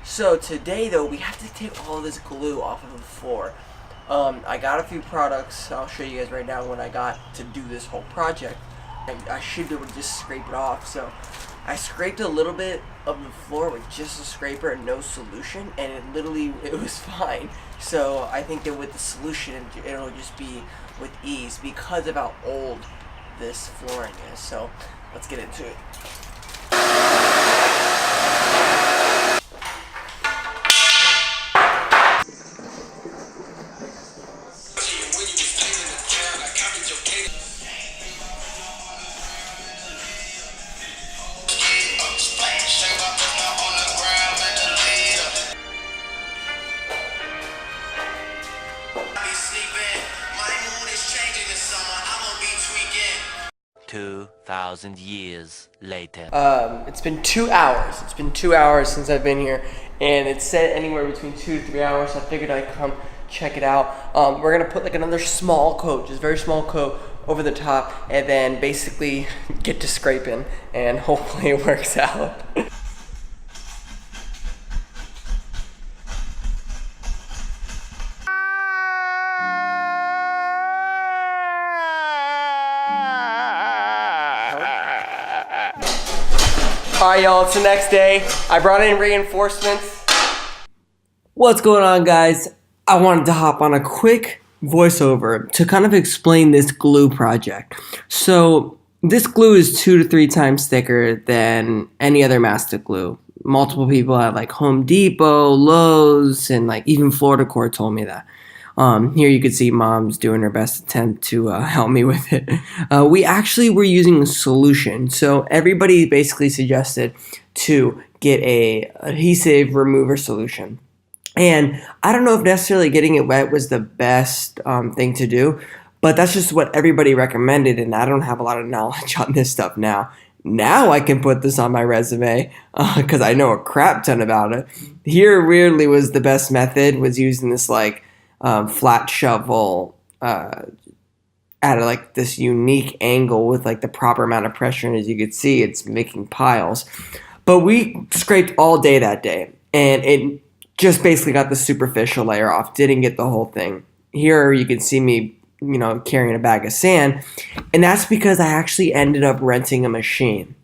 So today though, we have to take all this glue off of the floor. I got a few products. I'll show you guys right now what I got to do this whole project. I should be able to just scrape it off. So I scraped a little bit of the floor with just a scraper and no solution, and it was fine. So I think that with the solution, it'll just be with ease because of how old this flooring is. So let's get into it. $2,000 later. It's been 2 hours. It's been 2 hours since I've been here, and it said anywhere between 2 to 3 hours. So I figured I'd come check it out. We're gonna put like another small coat, just very small coat over the top, and then basically get to scraping, and hopefully it works out. Alright y'all, it's the next day. I brought in reinforcements. What's going on, guys? I wanted to hop on a quick voiceover to kind of explain this glue project. So this glue is 2 to 3 times thicker than any other mastic glue. Multiple people at like Home Depot, Lowe's, and like even Florida Core told me that. Here you can see Mom's doing her best attempt to help me with it. We actually were using a solution. So everybody basically suggested to get a adhesive remover solution. And I don't know if necessarily getting it wet was the best thing to do, but that's just what everybody recommended, and I don't have a lot of knowledge on this stuff now. Now I can put this on my resume because I know a crap ton about it. Here weirdly was the best method, was using this like flat shovel at like this unique angle with like the proper amount of pressure, and as you can see, it's making piles. But we scraped all day that day, and it just basically got the superficial layer off, didn't get the whole thing. Here you can see me, carrying a bag of sand, and that's because I actually ended up renting a machine.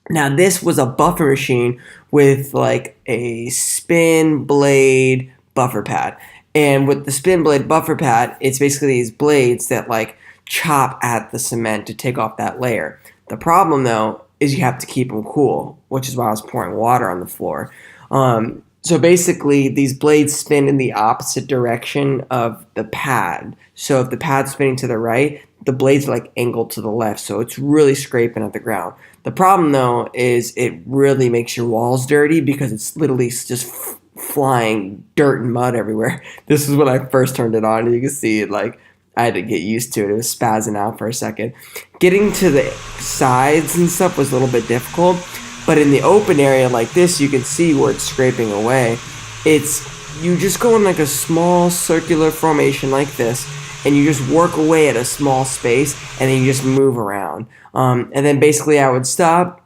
Now this was a buffer machine with like a spin blade buffer pad. And with the spin blade buffer pad, it's basically these blades that like chop at the cement to take off that layer. The problem though is you have to keep them cool, which is why I was pouring water on the floor. So basically these blades spin in the opposite direction of the pad. So if the pad's spinning to the right, the blades are like angled to the left. So it's really scraping at the ground. The problem though is it really makes your walls dirty because it's literally just flying dirt and mud everywhere. This is when I first turned it on. You can see it, like I had to get used to it. It was spazzing out for a second. Getting to the sides and stuff was a little bit difficult, but in the open area like this, you can see where it's scraping away. You just go in like a small circular formation like this, and you just work away at a small space, and then you just move around. And then basically I would stop,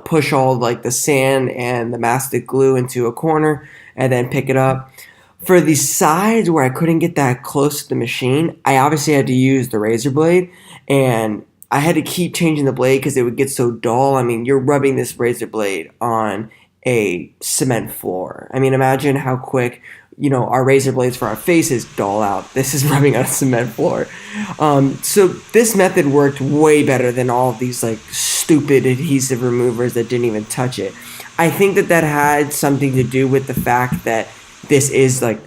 push all like the sand and the mastic glue into a corner and then pick it up. For the sides where I couldn't get that close to the machine, I obviously had to use the razor blade, and I had to keep changing the blade because it would get so dull. I mean, you're rubbing this razor blade on a cement floor. I mean, imagine how quick, our razor blades for our faces dull out. This is rubbing on a cement floor. So this method worked way better than all of these like stupid adhesive removers that didn't even touch it. I think that had something to do with the fact that this is like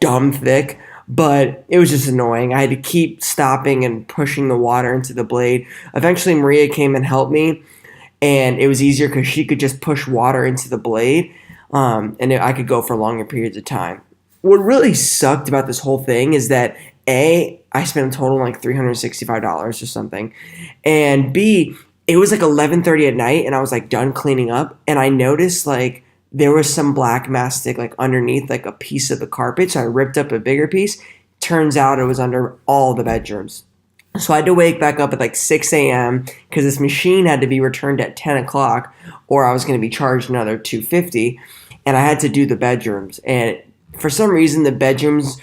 dumb thick, but it was just annoying. I had to keep stopping and pushing the water into the blade. Eventually Maria came and helped me, and it was easier because she could just push water into the blade, and I could go for longer periods of time. What really sucked about this whole thing is that A, I spent a total of like $365 or something, and B, it was like 11:30 at night, and I was like done cleaning up, and I noticed like there was some black mastic like underneath like a piece of the carpet, so I ripped up a bigger piece. Turns out it was under all the bedrooms. So I had to wake back up at like 6 a.m. because this machine had to be returned at 10 o'clock, or I was going to be charged another $250. and I had to do the bedrooms. And for some reason, the bedrooms,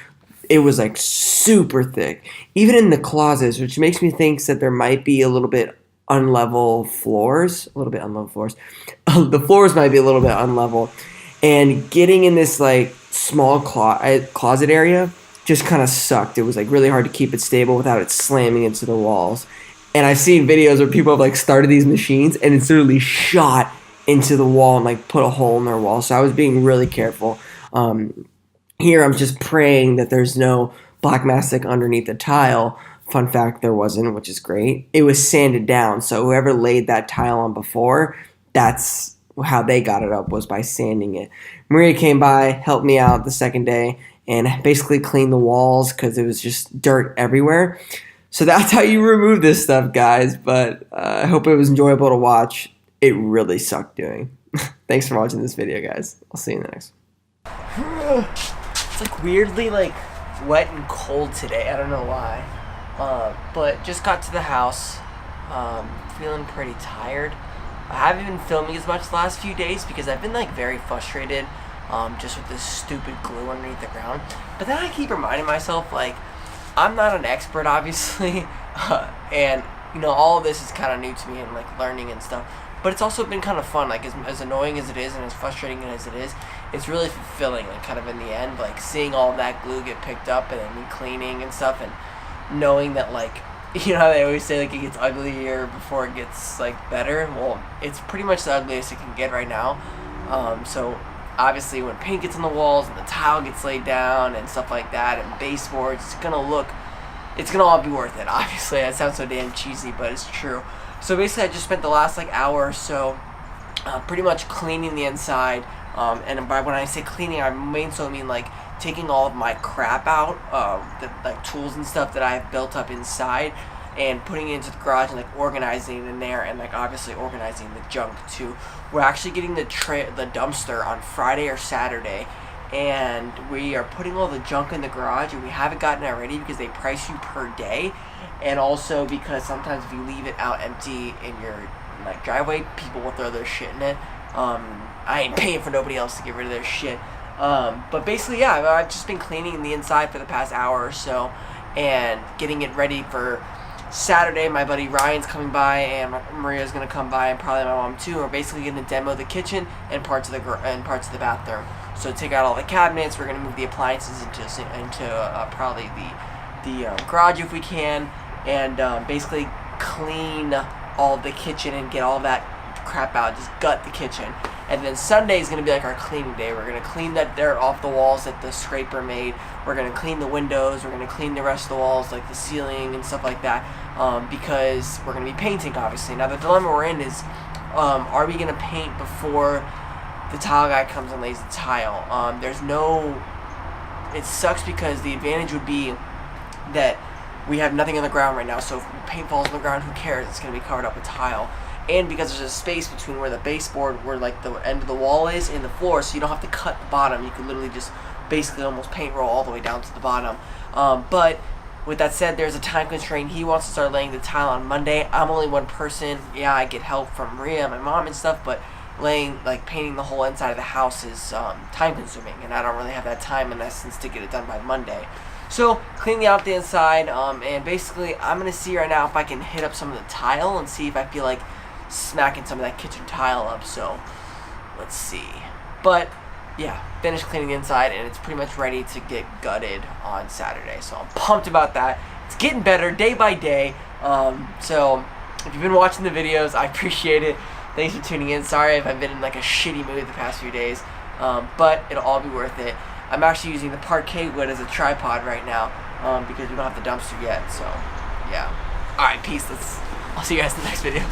it was like super thick, even in the closets, which makes me think that there might be a little bit unlevel floors, the floors might be a little bit unlevel, and getting in this like small closet area just kind of sucked. It was like really hard to keep it stable without it slamming into the walls. And I've seen videos where people have like started these machines and it's literally shot into the wall and like put a hole in their wall. So I was being really careful. Here I'm just praying that there's no black mastic underneath the tile. Fun fact, there wasn't, which is great. It was sanded down, so whoever laid that tile on before, that's how they got it up, was by sanding it. Maria came by, helped me out the second day, and basically cleaned the walls because it was just dirt everywhere. So that's how you remove this stuff, guys, but I hope it was enjoyable to watch. It really sucked doing. Thanks for watching this video, guys. I'll see you in the next one. It's like weirdly like wet and cold today. I don't know why. But just got to the house. Feeling pretty tired. I haven't been filming as much the last few days because I've been like very frustrated just with this stupid glue underneath the ground. But then I keep reminding myself like I'm not an expert obviously and you know all of this is kind of new to me and like learning and stuff. But it's also been kind of fun, like as annoying as it is and as frustrating as it is, it's really fulfilling, like kind of in the end, like seeing all that glue get picked up and then me cleaning and stuff and knowing that like, you know how they always say like it gets uglier before it gets like better? Well, it's pretty much the ugliest it can get right now. So obviously when paint gets on the walls and the tile gets laid down and stuff like that and baseboards, it's gonna all be worth it. Obviously, that sounds so damn cheesy, but it's true. So basically, I just spent the last like hour or so pretty much cleaning the inside. And by when I say cleaning, I mean like taking all of my crap out, the like tools and stuff that I have built up inside, and putting it into the garage and like organizing it in there, and like obviously organizing the junk too. We're actually getting the dumpster on Friday or Saturday, and we are putting all the junk in the garage, and we haven't gotten it ready because they price you per day, and also because sometimes if you leave it out empty in your like driveway, people will throw their shit in it. I ain't paying for nobody else to get rid of their shit. But basically, yeah, I've just been cleaning the inside for the past hour or so and getting it ready for Saturday. My buddy Ryan's coming by and Maria's gonna come by and probably my mom too. We're basically gonna demo the kitchen and parts of the bathroom. So take out all the cabinets. We're gonna move the appliances into probably the garage if we can, and basically clean all the kitchen and get all that crap out. Just gut the kitchen. And then Sunday is going to be like our cleaning day. We're going to clean that dirt off the walls that the scraper made. We're going to clean the windows. We're going to clean the rest of the walls, like the ceiling and stuff like that, because we're going to be painting, obviously. Now, the dilemma we're in is, are we going to paint before the tile guy comes and lays the tile? It sucks because the advantage would be that we have nothing on the ground right now, so if paint falls on the ground, who cares? It's going to be covered up with tile. And because there's a space between where the baseboard, where like the end of the wall is, and the floor, so you don't have to cut the bottom. You can literally just basically almost paint roll all the way down to the bottom. But with that said, there's a time constraint. He wants to start laying the tile on Monday. I'm only one person. Yeah, I get help from Maria, my mom, and stuff, but painting the whole inside of the house is time consuming, and I don't really have that time in essence to get it done by Monday. So cleaning out the inside, and basically I'm gonna see right now if I can hit up some of the tile and see if I feel like smacking some of that kitchen tile up. So let's see. But yeah, finished cleaning the inside and it's pretty much ready to get gutted on Saturday. So I'm pumped about that. It's getting better day by day. So if you've been watching the videos, I appreciate it. Thanks for tuning in. Sorry if I've been in like a shitty mood the past few days, but it'll all be worth it. I'm actually using the parquet wood as a tripod right now because we don't have the dumpster yet. So yeah. All right, peace. I'll see you guys in the next video.